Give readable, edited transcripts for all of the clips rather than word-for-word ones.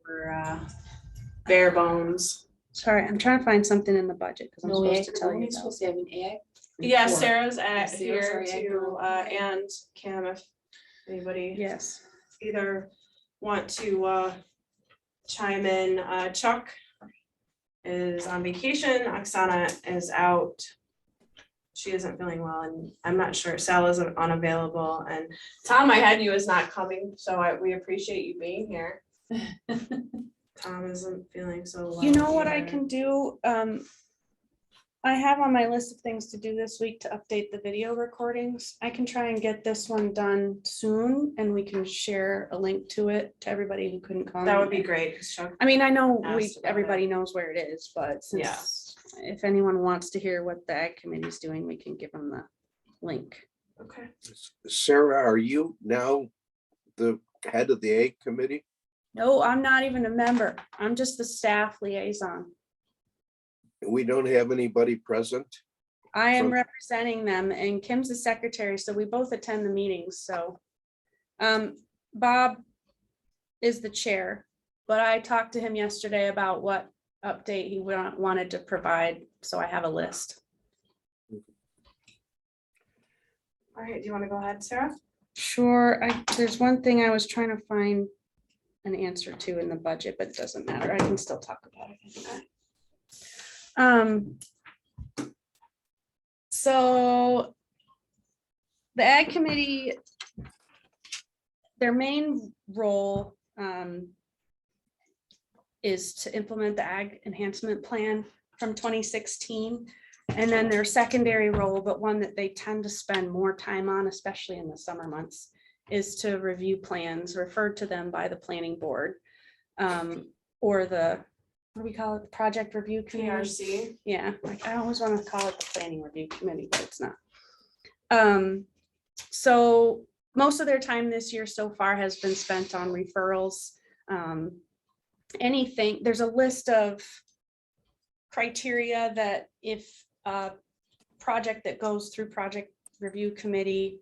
We're bare bones. Sorry, I'm trying to find something in the budget because I'm No, supposed to ag, tell we're you. only supposed to have an ag. Yeah, report. Sarah's at Sarah's here our ag too, girl. and Kim, if anybody Yes. either want to chime in. Chuck is on vacation, Oksana is out. She isn't feeling well, and I'm not sure, Sal is unavailable, and Tom, I had you as not coming, so we appreciate you being here. Tom isn't feeling so well. You know what I either. can do? I have on my list of things to do this week to update the video recordings. I can try and get this one done soon and we can share a link to it to everybody who couldn't come. That would be great, 'cause Chuck, I mean, I know asked about everybody knows where it is, but Yeah. since if anyone wants to hear what the ag committee is doing, we can give them the link. okay. Sarah, are you now the head of the ag committee? No, I'm not even a member. I'm just the staff liaison. We don't have anybody present? I am So- representing them and Kim's the secretary, so we both attend the meetings, so. Bob is the chair, but I talked to him yesterday about what update he wanted to provide, so I have a list. All right, do you want to go ahead, Sarah? Sure, there's one thing I was trying to find an answer to in the budget, but it doesn't matter. I can still talk about it. So the ag committee, their main role is to implement the ag enhancement plan from 2016. And then their secondary role, but one that they tend to spend more time on, especially in the summer months, is to review plans referred to them by the planning board. Or the, what do we call it, the project review committee? PRC. Yeah, like I always want to call it the planning review committee, but it's not. So most of their time this year so far has been spent on referrals. Anything, there's a list of criteria that if a project that goes through project review committee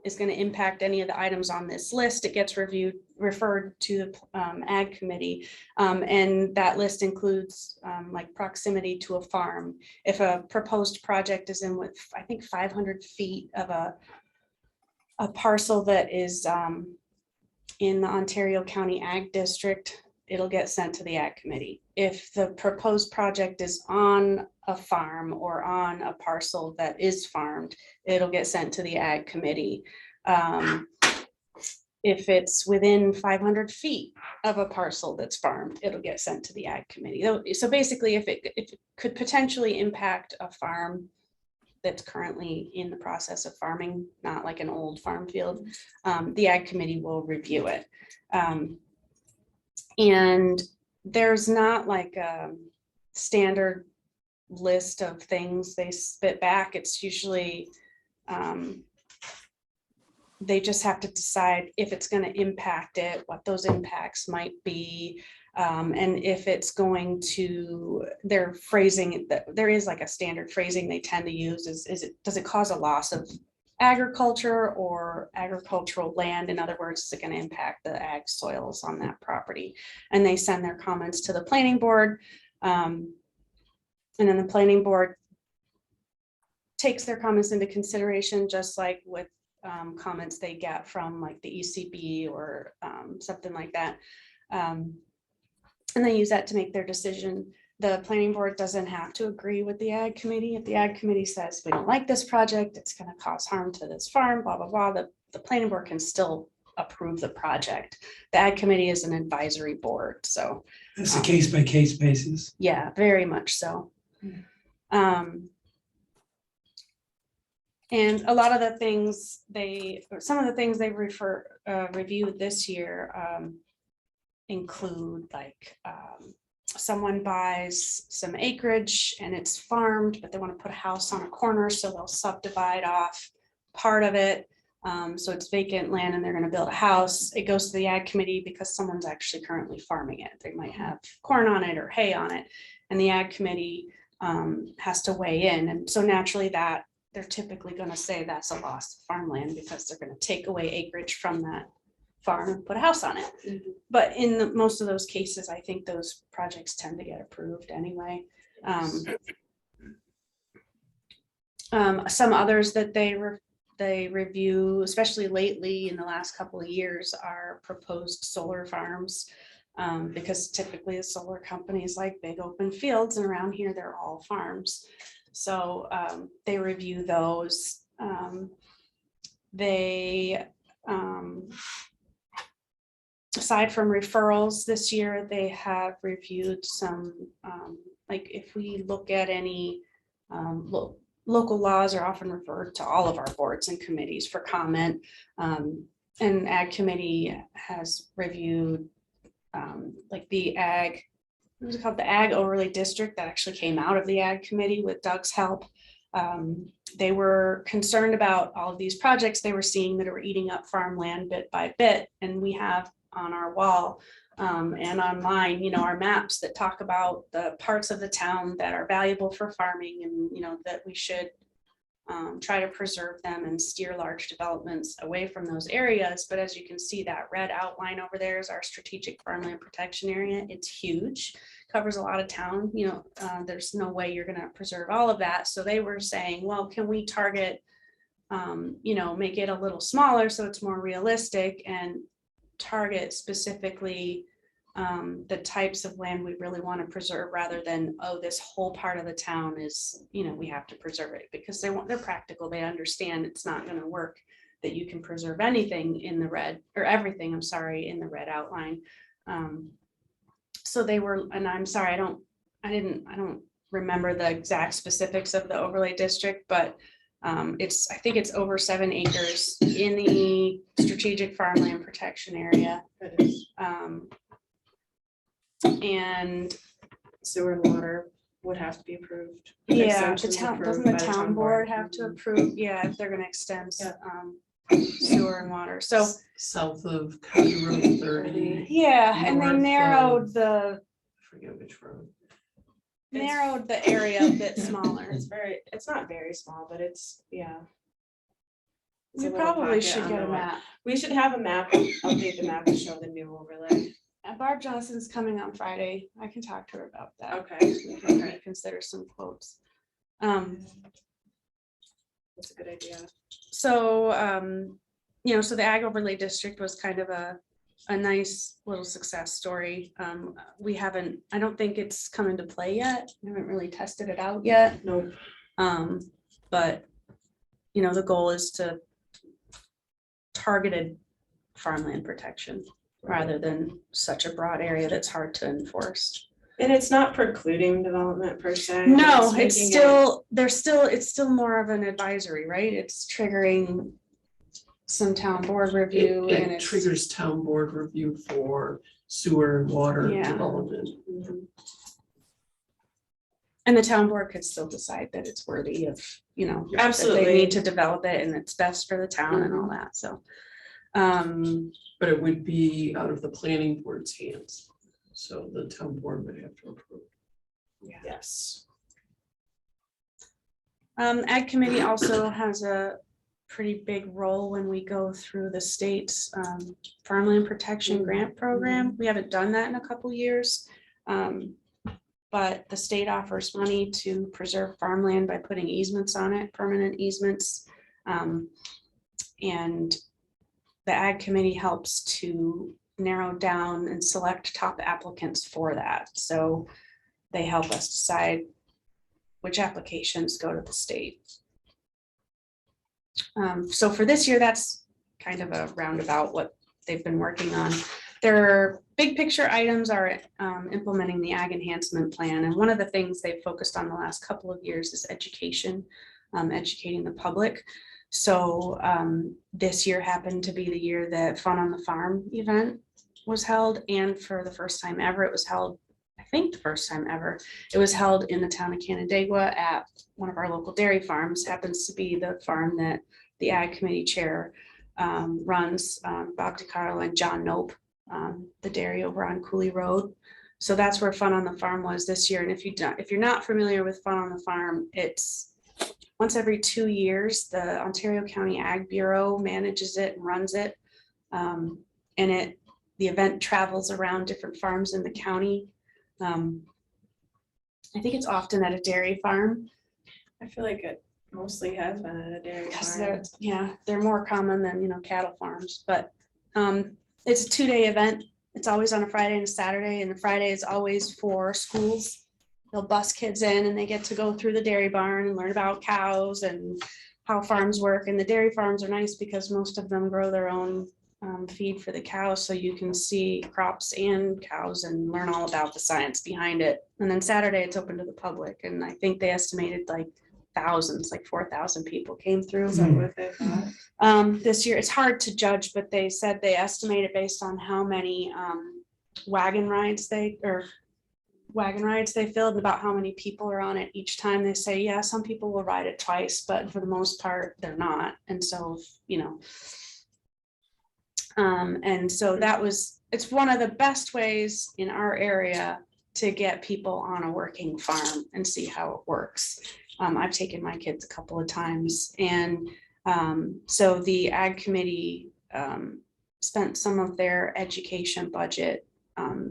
is going to impact any of the items on this list, it gets referred to the ag committee. And that list includes like proximity to a farm. If a proposed project is in with, I think, 500 feet of a parcel that is in the Ontario County Ag District, it'll get sent to the ag committee. If the proposed project is on a farm or on a parcel that is farmed, it'll get sent to the ag committee. If it's within 500 feet of a parcel that's farmed, it'll get sent to the ag committee. So basically, if it could potentially impact a farm that's currently in the process of farming, not like an old farm field, the ag committee will review it. And there's not like a standard list of things they spit back. It's usually, they just have to decide if it's going to impact it, what those impacts might be. And if it's going to, their phrasing, there is like a standard phrasing they tend to use does it cause a loss of agriculture or agricultural land? In other words, is it going to impact the ag soils on that property? And they send their comments to the planning board. And then the planning board takes their comments into consideration, just like with comments they get from like the ECB or something like that. And they use that to make their decision. The planning board doesn't have to agree with the ag committee. If the ag committee says, we don't like this project, it's going to cause harm to this farm, blah, blah, blah, the planning board can still approve the project. The ag committee is an advisory board, so. It's a case by case basis. Yeah, very much so. And a lot of the things some of the things they reviewed this year include like someone buys some acreage and it's farmed, but they want to put a house on a corner, so they'll subdivide off part of it. So it's vacant land and they're going to build a house. It goes to the ag committee because someone's actually currently farming it. They might have corn on it or hay on it, and the ag committee has to weigh in. And so naturally that they're typically going to say that's a loss of farmland because they're going to take away acreage from that farm and put a house on it. But in most of those cases, I think those projects tend to get approved anyway. Some others that they review, especially lately in the last couple of years, are proposed solar farms. Because typically the solar companies like big open fields, and around here, they're all farms. So they review those. Aside from referrals this year, they have reviewed some, like if we look at any local laws are often referred to all of our boards and committees for comment. And Ag Committee has reviewed like the Ag, what was it called? The Ag Overlay District that actually came out of the Ag Committee with Doug's help. They were concerned about all of these projects they were seeing that are eating up farmland bit by bit. And we have on our wall and online, you know, our maps that talk about the parts of the town that are valuable for farming, and, you know, that we should try to preserve them and steer large developments away from those areas. But as you can see, that red outline over there is our strategic farmland protection area. It's huge, covers a lot of town. You know, there's no way you're going to preserve all of that. So they were saying, well, can we target, you know, make it a little smaller so it's more realistic, and target specifically the types of land we really want to preserve, rather than, oh, this whole part of the town is, you know, we have to preserve it, because they're practical. They understand it's not going to work that you can preserve anything in the red, or everything, I'm sorry, in the red outline. So they were, and I'm sorry, I don't remember the exact specifics of the overlay district, but I think it's over 7 acres in the strategic farmland protection area. And Sewer and water would have to be approved. yeah, the Extensions town, approved doesn't the by town board have to approve? Yeah, if they're gonna extend sewer and water. So, South of County Road 30, yeah, and they North narrowed I forget which road. the area a bit smaller. It's not very small, but it's, yeah. It's We a little probably pocket should on get the a map. map. We should have a map, update the map to show the new overlay. Barb Johnson's coming on Friday. I can talk to her about that. Okay, We can reconsider some quotes. that's a good idea. So, you know, so the Ag Overlay District was kind of a nice little success story. I don't think it's come into play yet. We haven't really tested it out yet. No, But, you know, the goal is to targeted farmland protection rather than such a broad area that's hard to enforce. and it's not precluding development per se. No, it's making still, it's still more of an advisory, right? It's triggering some town board review, and It it's triggers town board review for sewer and water Yeah. development. Mhm. and the town board could still decide that it's worthy of, you know, that Absolutely. they need to develop it and it's best for the town and all that. So, But it would be out of the planning board's hands. So the town board would have to approve. Yes. Ag Committee also has a pretty big role when we go through the state's farmland protection grant program. We haven't done that in a couple years. But the state offers money to preserve farmland by putting easements on it, permanent easements. And the Ag Committee helps to narrow down and select top applicants for that. So they help us decide which applications go to the state. So for this year, that's kind of a roundabout what they've been working on. Their big picture items are implementing the Ag Enhancement Plan. And one of the things they've focused on the last couple of years is education, educating the public. So this year happened to be the year that Fun on the Farm event was held. And for the first time ever, it was held, I think the first time ever, it was held in the town of Canandaigua at one of our local dairy farms. Happens to be the farm that the Ag Committee Chair runs, Bob DiCarlo and John Nope, the dairy over on Cooley Road. So that's where Fun on the Farm was this year. And if you're not familiar with Fun on the Farm, it's once every 2 years, the Ontario County Ag Bureau manages it and runs it. And the event travels around different farms in the county. I think it's often at a dairy farm. I feel like it mostly has been at a dairy Because farm. they're more common than, cattle farms, but it's a 2-day event. It's always on a Friday and a Saturday, and the Friday is always for schools. They'll bus kids in and they get to go through the dairy barn and learn about cows and how farms work. And the dairy farms are nice because most of them grow their own feed for the cows, so you can see crops and cows and learn all about the science behind it. And then Saturday it's open to the public, and I think they estimated like thousands, like 4,000 people came through. Is that what they thought? This year. It's hard to judge, but they said they estimated based on how many wagon rides they filled, about how many people are on it each time. They say, yeah, some people will ride it twice, but for the most part, they're not. And so, and so it's one of the best ways in our area to get people on a working farm and see how it works. I've taken my kids a couple of times, and so the Ag Committee spent some of their education budget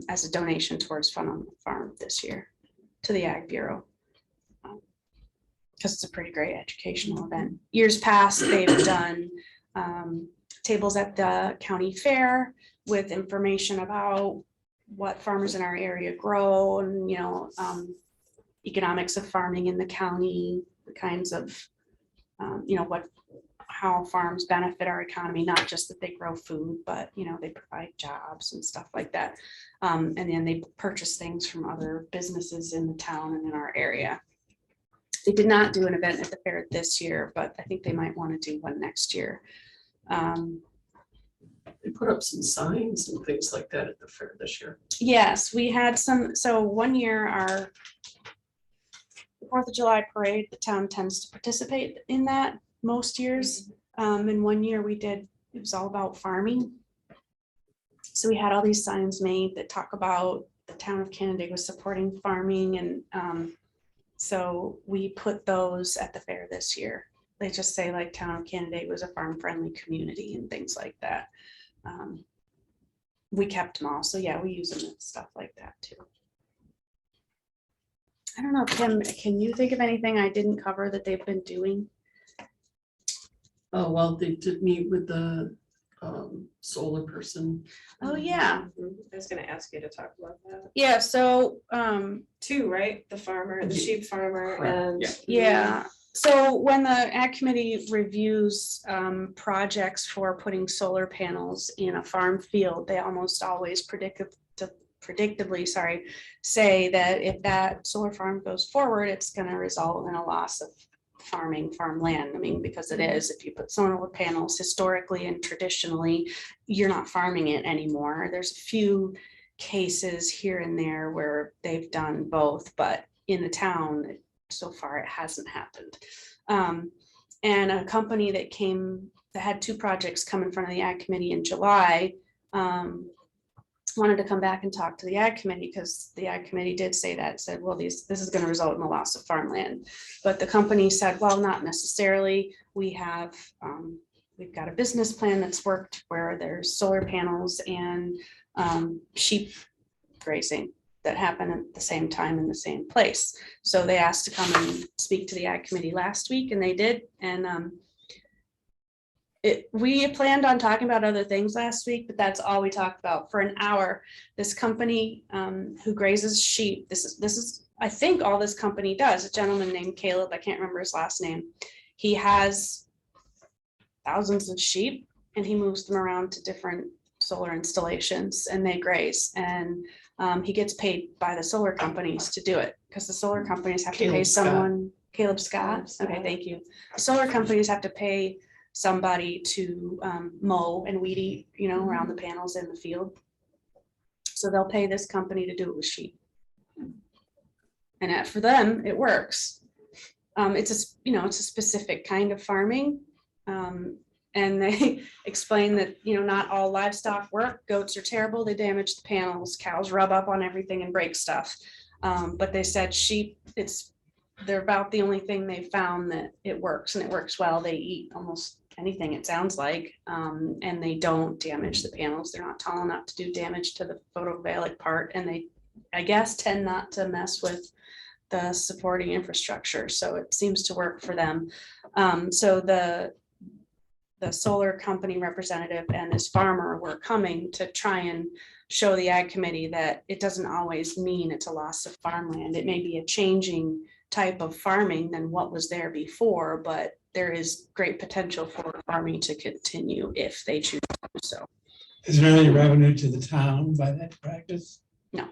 as a donation towards Fun on the Farm this year to the Ag Bureau. Because it's a pretty great educational event. Years past, they've done tables at the county fair with information about what farmers in our area grow and, economics of farming in the county, the kinds of, how farms benefit our economy, not just that they grow food, but, they provide jobs and stuff like that. And then they purchase things from other businesses in the town and in our area. They did not do an event at the fair this year, but I think they might want to do one next year. They put up some signs and things like that at the fair this year. Yes, we had some, so one year our 4th of July parade, the town tends to participate in that most years. And one year it was all about farming. So we had all these signs made that talk about the town of Canandaigua supporting farming. And so we put those at the fair this year. They just say like town of Canandaigua was a farm friendly community and things like that. We kept them all. So yeah, we use them and stuff like that too. I don't know, Kim, can you think of anything I didn't cover that they've been doing? Oh, well, they did meet with the solar person. Oh, yeah. I was gonna ask you to talk about that. Yeah, so, Two, right? The farmer, the sheep farmer Correct, and. yeah. yeah, so when the Ag Committee reviews projects for putting solar panels in a farm field, they almost always predictably, say that if that solar farm goes forward, it's gonna result in a loss of farmland. I mean, because it is, if you put solar panels historically and traditionally, you're not farming it anymore. There's a few cases here and there where they've done both, but in the town, so far it hasn't happened. And a company that had 2 projects come in front of the Ag Committee in July, wanted to come back and talk to the Ag Committee because the Ag Committee did say that, said, well, this is going to result in the loss of farmland. But the company said, well, not necessarily. We've got a business plan that's worked where there's solar panels and sheep grazing that happen at the same time in the same place. So they asked to come and speak to the Ag Committee last week, and they did. And we planned on talking about other things last week, but that's all we talked about for an hour. This company who grazes sheep, this is I think all this company does. A gentleman named Caleb, I can't remember his last name. He has thousands of sheep and he moves them around to different solar installations and they graze. And he gets paid by the solar companies to do it because the solar companies have to pay someone. Caleb Scott. Okay, thank you. Solar companies have to pay somebody to mow and weed eat, around the panels in the field. So they'll pay this company to do it with sheep. And for them, it works. It's a specific kind of farming. And they explain that, not all livestock work. Goats are terrible. They damage the panels. Cows rub up on everything and break stuff. But they said sheep, they're about the only thing they found that it works and it works well. They eat almost anything, it sounds like. And they don't damage the panels. They're not tall enough to do damage to the photovoltaic part, and they, I guess, tend not to mess with the supporting infrastructure, so it seems to work for them. So the solar company representative and this farmer were coming to try and show the ag committee that it doesn't always mean it's a loss of farmland. It may be a changing type of farming than what was there before, but there is great potential for farming to continue if they choose to do so. Is there any revenue to the town by that practice? No.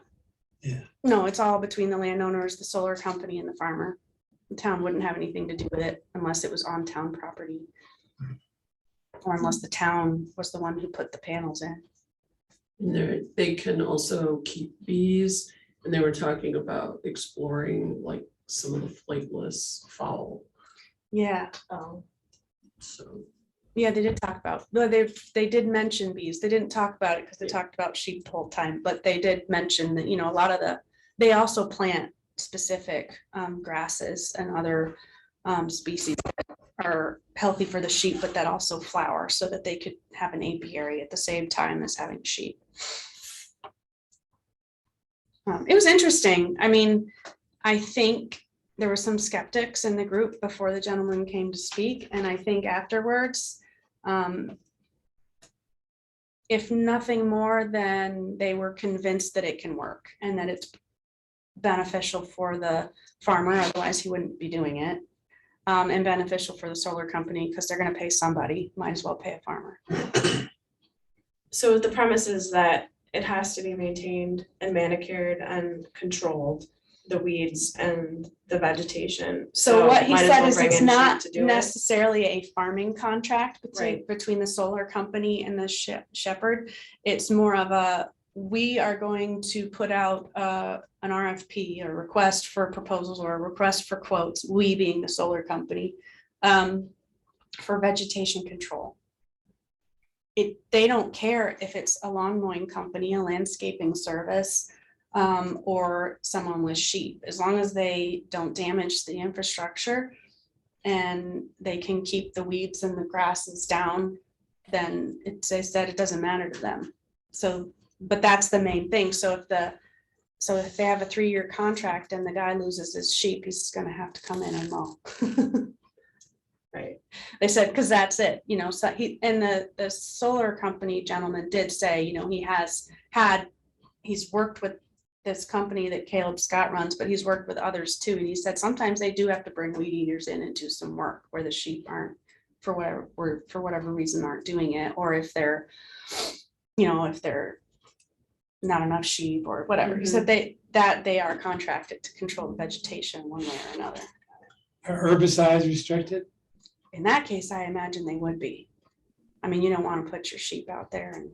Yeah, No, it's all between the landowners, the solar company, and the farmer. The town wouldn't have anything to do with it unless it was on town property. Or unless the town was the one who put the panels in. And they can also keep bees, and they were talking about exploring like some of the flightless fowl, Yeah, Oh, so. yeah, they did talk about, well, they did mention bees. They didn't talk about it because they Yeah. talked about sheep the whole time, but they did mention that, a lot of they also plant specific grasses and other species that are healthy for the sheep, but that also flower so that they could have an apiary at the same time as having sheep. It was interesting. I mean, I think there were some skeptics in the group before the gentleman came to speak, and I think afterwards, if nothing more than they were convinced that it can work and that it's beneficial for the farmer, otherwise he wouldn't be doing it. And beneficial for the solar company because they're gonna pay somebody, might as well pay a farmer. so the premise is that it has to be maintained and manicured and controlled, the weeds and the vegetation. So what he might as said well is bring it's in sheep not to do it. necessarily a farming contract Right. between the solar company and the shepherd. It's more of we are going to put out an RFP, or request for proposals, or a request for quotes, we being the solar company, for vegetation control. They don't care if it's a lawn mowing company, a landscaping service, or someone with sheep, as long as they don't damage the infrastructure and they can keep the weeds and the grasses down, then they said it doesn't matter to them. So, but that's the main thing. So if they have a 3-year contract and the guy loses his sheep, he's gonna have to come in and mow. Right. They said, because that's it, so the solar company gentleman did say, he's worked with this company that Caleb Scott runs, but he's worked with others too. And he said sometimes they do have to bring weed eaters in and do some work where the sheep aren't, for whatever reason, aren't doing it, or if they're not enough sheep or whatever. He said they are contracted to control the vegetation one way or another. are herbicides restricted? In that case, I imagine they would be. I mean, you don't want to put your sheep out there, and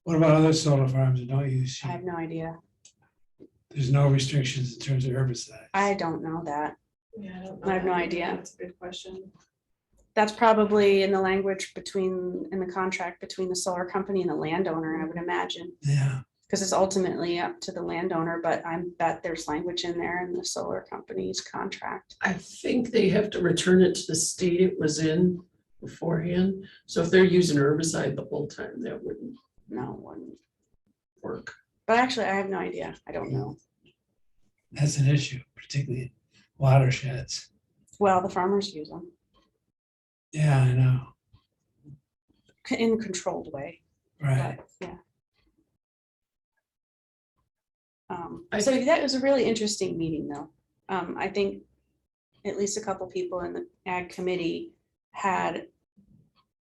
What about other solar farms that don't use I sheep? have no idea. There's no restrictions in terms of herbicides. I don't know that. Yeah, I don't I have know no that. idea. That's a good question. That's probably in the language in the contract between the solar company and the landowner, I would imagine, Yeah, because it's ultimately up to the landowner, but I bet there's language in there in the solar company's contract. I think they have to return it to the state it was in beforehand, so if they're using herbicide the whole time, that wouldn't No one, work. but actually, I have no idea. I don't know. that's an issue, particularly watersheds. Well, the farmers use them Yeah, I know, in a controlled way, right. but yeah. I So think- that was a really interesting meeting, though. I think at least a couple people in the ag committee had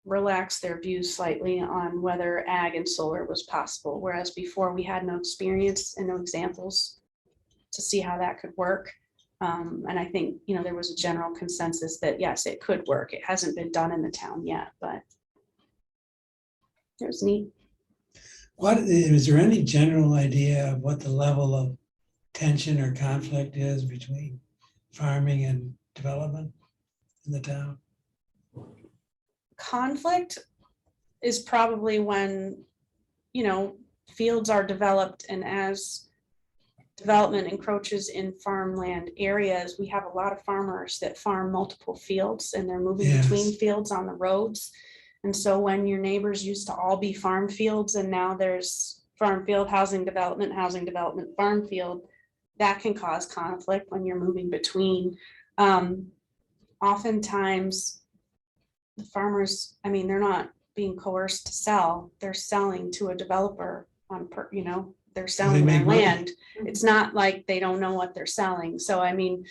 relaxed their views slightly on whether ag and solar was possible, whereas before we had no experience and no examples to see how that could work. And I think, there was a general consensus that yes, it could work. It hasn't been done in the town yet, but it was neat. Is there any general idea of what the level of tension or conflict is between farming and development in the town? Conflict is probably when, fields are developed, and as development encroaches in farmland areas, we have a lot of farmers that farm multiple fields and they're moving between Yes. fields on the roads. And so when your neighbors used to all be farm fields and now there's farm field, housing development, farm field, that can cause conflict when you're moving between. Oftentimes the farmers, I mean, they're not being coerced to sell, they're selling to a developer they're selling their make money. land. It's not like they don't know what they're selling. So I mean,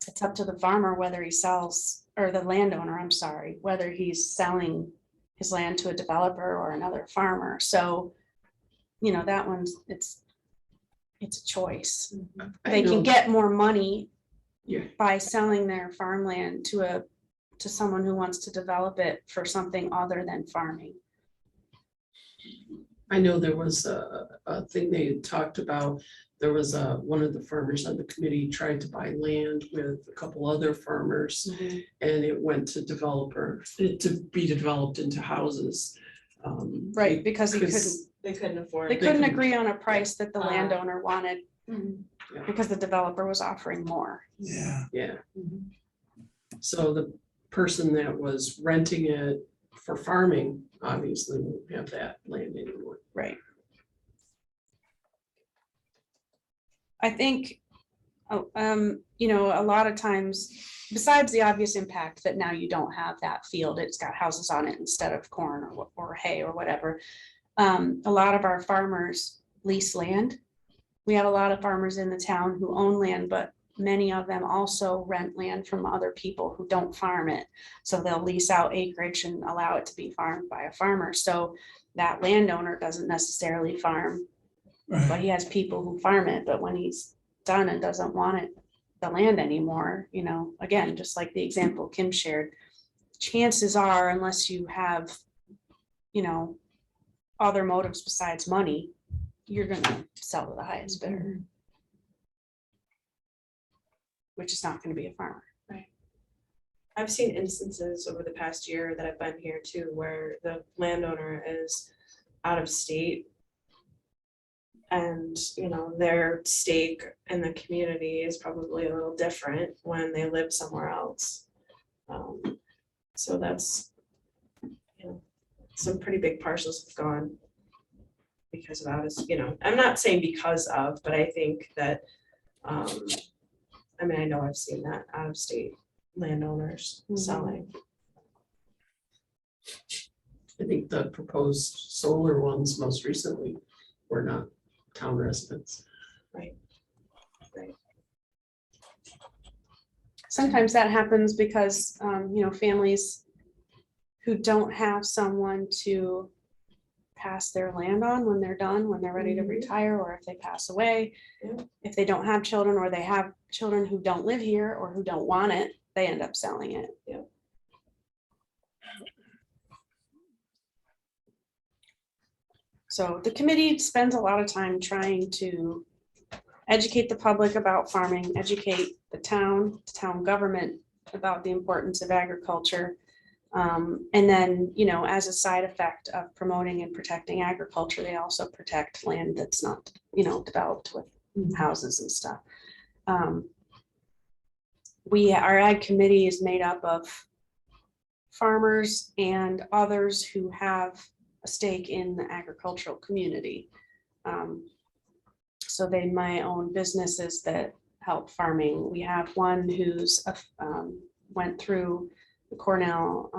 it's up to the farmer whether he sells, or the landowner, I'm sorry, whether he's selling his land to a developer or another farmer. So, that one's, it's a choice. I They know- can get more money Yeah, by selling their farmland to someone who wants to develop it for something other than farming. I know there was a thing they had talked about. There was one of the farmers on the committee tried to buy land with a couple other farmers, and it went to to be developed into houses. Right, because They couldn't afford. they it. couldn't couldn't- agree on a price that the Ah. landowner wanted Mhm. because the developer was offering more. Yeah, Yeah, Mhm. so the person that was renting it for farming obviously won't have that land anymore. Right. I think, a lot of times, besides the obvious impact that now you don't have that field, it's got houses on it instead of corn or hay or whatever. A lot of our farmers lease land. We have a lot of farmers in the town who own land, but many of them also rent land from other people who don't farm it. So they'll lease out acreage and allow it to be farmed by a farmer. So that landowner doesn't necessarily farm, but right. he has people who farm it. But when he's done and doesn't want it, the land anymore, again, just like the example Kim shared, chances are, unless you have, other motives besides money, you're gonna sell to the highest bidder, which is not gonna be a farmer. I've seen instances over the past year that I've been here too, where the landowner is out of state. And, their stake in the community is probably a little different when they live somewhere else. So that's, some pretty big parcels have gone because of ours, I'm not saying because of, but I think that, I know I've seen that out of state landowners Mhm. selling. I think the proposed solar ones most recently were not town residents. Sometimes that happens because, families who don't have someone to pass their land on when they're done, when they're ready to Mhm. retire, or if they pass away. Yeah. If they don't have children, or they have children who don't live here or who don't want it, they end up selling it. Yeah. So the committee spends a lot of time trying to educate the public about farming, educate the town government about the importance of agriculture. And then, as a side effect of promoting and protecting agriculture, they also protect land that's not, developed with houses and stuff. Our ag committee is made up of farmers and others who have a stake in the agricultural community. So they might own businesses that help farming. We have one who's went through the Cornell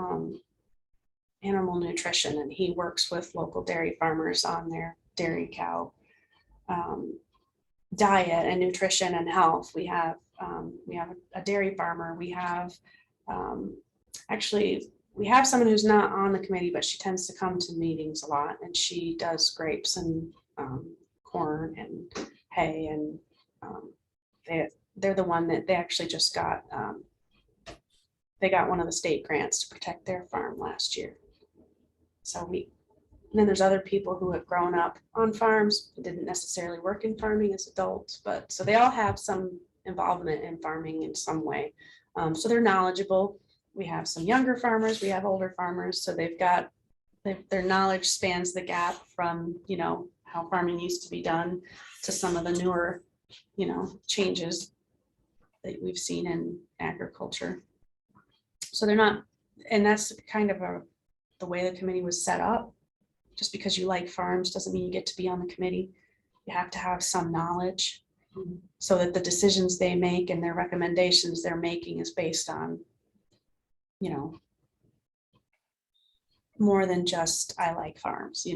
animal nutrition, and he works with local dairy farmers on their dairy cow diet and nutrition and health. We have a dairy farmer. We have we have someone who's not on the committee, but she tends to come to meetings a lot, and she does grapes and corn and hay, and they're the one that they actually just got. They got one of the state grants to protect their farm last year. So and then there's other people who have grown up on farms, didn't necessarily work in farming as adults, but so they all have some involvement in farming in some way. So they're knowledgeable. We have some younger farmers, we have older farmers, so their knowledge spans the gap from, how farming used to be done to some of the newer, changes that we've seen in agriculture. So they're not, and that's kind of the way the committee was set up. Just because you like farms doesn't mean you get to be on the committee. You have to have some knowledge so that the decisions they make and their recommendations they're making is based on, more than just, I like farms,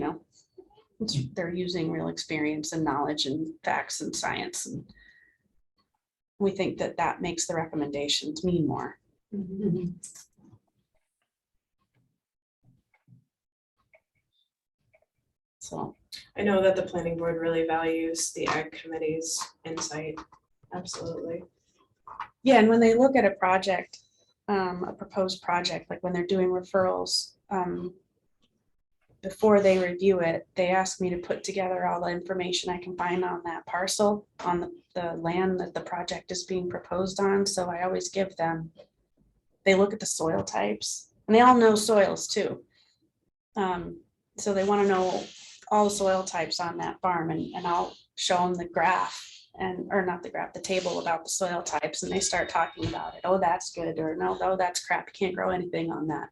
they're using real experience and knowledge and facts and science. And we think that that makes the recommendations mean more. So, I know that the planning board really values the ag committee's insight. Absolutely. yeah, and when they look at a project, a proposed project, like when they're doing referrals, before they review it, they ask me to put together all the information I can find on that parcel, on the land that the project is being proposed on. So I always give them, they look at the soil types, and they all know soils too. So they want to know all the soil types on that farm, and I'll show them the graph or not the graph, the table about the soil types, and they start talking about it. Oh, that's good, or no, oh, that's crap. You can't grow anything on that,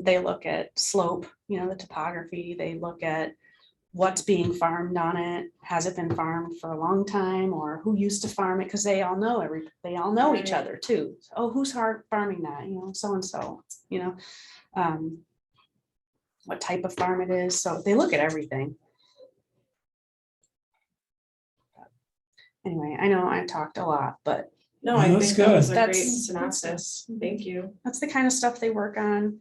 They look at slope, the topography. They look at what's being farmed on it. Has it been farmed for a long time, or who used to farm it? Because they all know each Right. other too. Oh, who's farming that? So and so. What type of farm it is. So they look at everything. Anyway, I know I talked a lot, but No, I No, that's think that was good. a great That's- synopsis. Thank you. that's the kind of stuff they work on.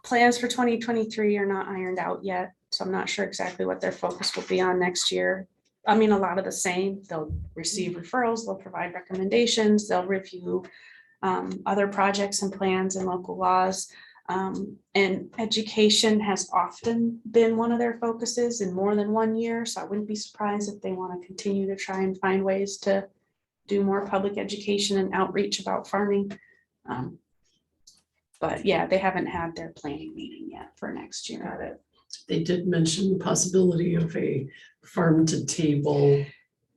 Plans for 2023 are not ironed out yet, so I'm not sure exactly what their focus will be on next year. I mean, a lot of the same. They'll receive referrals, they'll provide recommendations, they'll review other projects and plans and local laws. And education has often been one of their focuses in more than 1 year. So I wouldn't be surprised if they want to continue to try and find ways to do more public education and outreach about farming. But yeah, they haven't had their planning meeting yet for next year. Got it. They did mention the possibility of a farm to table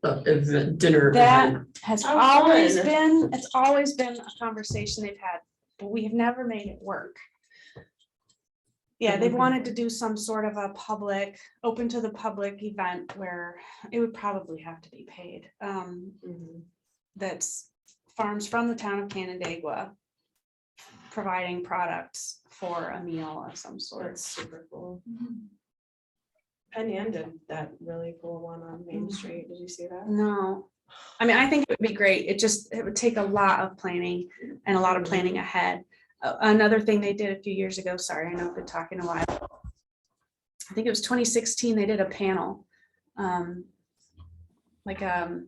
event, dinner That event. has Oh, always fun. it's always been a conversation they've had, but we have never made it work. Yeah, they've wanted to do some sort of a open to the public event where it would probably have to be paid. That's farms from the town of Canandaigua providing products for a meal of some sort. That's super cool. Penn Yan did that really cool one on Main Street. Did you see that? No, I mean, I think it would be great. It would take a lot of planning and a lot of planning ahead. Another thing they did a few years ago, sorry, I know I've been talking a while. I think it was 2016, they did a panel, like a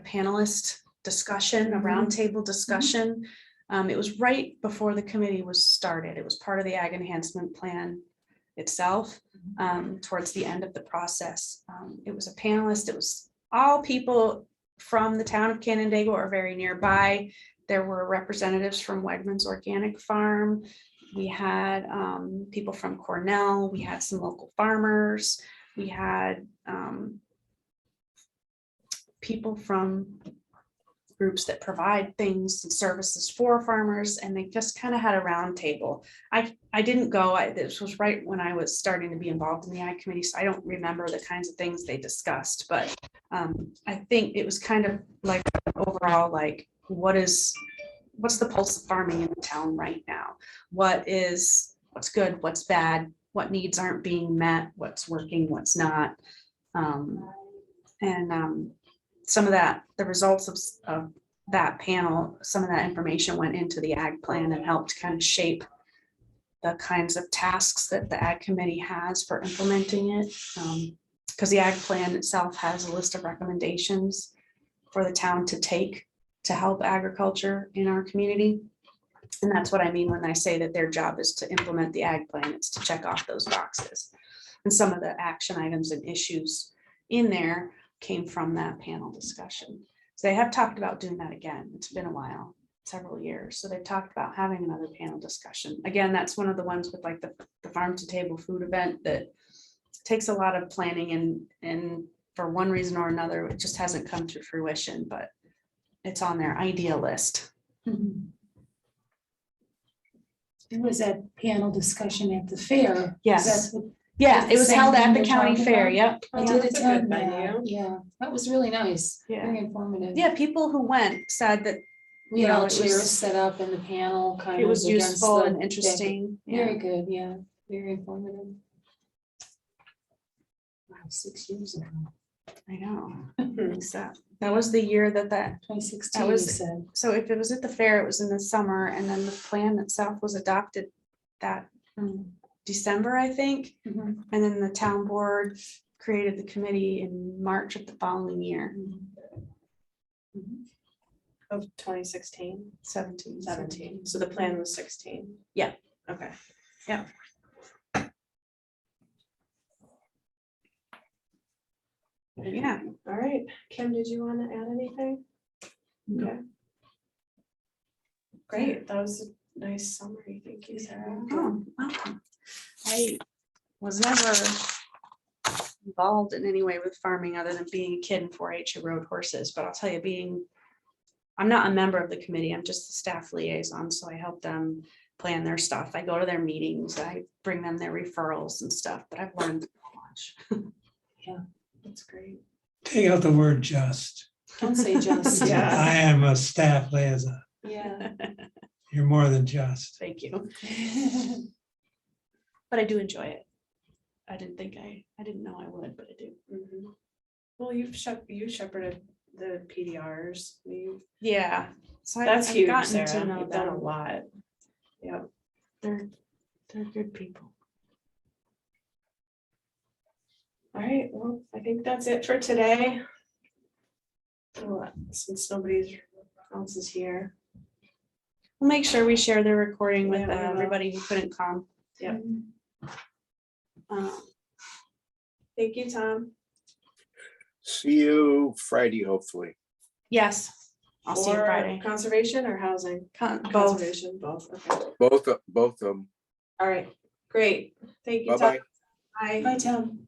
panelist discussion, a roundtable discussion. It was right before the committee was started. It was part of the Ag Enhancement Plan itself, towards the end of the process. It was a panelist. It was all people from the town of Canandaigua or very nearby. There were representatives from Wegmans Organic Farm. We had people from Cornell. We had some local farmers. We had people from groups that provide things and services for farmers, and they just kind of had a round table. I didn't go, this was right when I was starting to be involved in the Ag Committee, so I don't remember the kinds of things they discussed, but I think it was kind of like overall, like what's the pulse of farming in the town right now? What's good, what's bad, what needs aren't being met, what's working, what's not. Some of that, the results of that panel, some of that information went into the Ag Plan and helped kind of shape the kinds of tasks that the Ag Committee has for implementing it. Because the Ag Plan itself has a list of recommendations for the town to take to help agriculture in our community. And that's what I mean when I say that their job is to implement the Ag Plan. It's to check off those boxes. And some of the action items and issues in there came from that panel discussion. So they have talked about doing that again. It's been a while. several years. So they've talked about having another panel discussion. Again, that's one of the ones with like the farm to table food event that takes a lot of planning and for one reason or another, it just hasn't come to fruition, but it's on their idea list. Mhm. There was that panel discussion at the fair. Yes. That's what Yeah, it was Same held thing at the you're county talking fair. about? Yep. I Oh, did that's a good attend that. venue. Yeah, that was really nice. Yeah. Very informative. Yeah, people who went said that We you had know, all it chairs was- set up in the panel kind it of. was against useful the and deck. interesting. Very Yeah. good, yeah, very informative. Wow, 6 years ago, I know. Mhm. It's that was the year that 2016, That you was- said. so if it was at the fair, it was in the summer, and then the plan itself was adopted that December, I think. Mhm. And then the town board created the committee in March of the following year, Of 2016, 17. 17. So the plan was 16. Yeah. Okay. Yeah, All right. Kim, did you want to add anything? No. Okay. Great. That was a nice summary. Thank you, Sarah. oh, welcome. I was never involved in any way with farming other than being a kid in 4-H who rode horses, but I'll tell you, I'm not a member of the committee, I'm just the staff liaison, so I help them plan their stuff. I go to their meetings, I bring them their referrals and stuff, but I've learned so much. That's great. Take out the word just. Don't say just. Yeah. I am a staff liaison. Yeah. You're more than just. Thank you, but I do enjoy it. I didn't know I would, but I do. Mhm. Well, you shepherded the PDRs. Yeah. So That's I've huge, gotten to Sarah. know You've done a them. lot. Yep. They're good people. All right. Well, I think that's it for today. Well, since nobody else is here. We'll make sure we share the recording with Yeah, we will. everybody who couldn't come. Yep. Um, Thank you, Tom. See you Friday, hopefully. Yes, I'll see you For Friday. Conservation or housing? Both. Conservation, both. Okay. Both of them. All right. Great. Thank you, Tom. Bye-bye. Bye. Bye, Tom.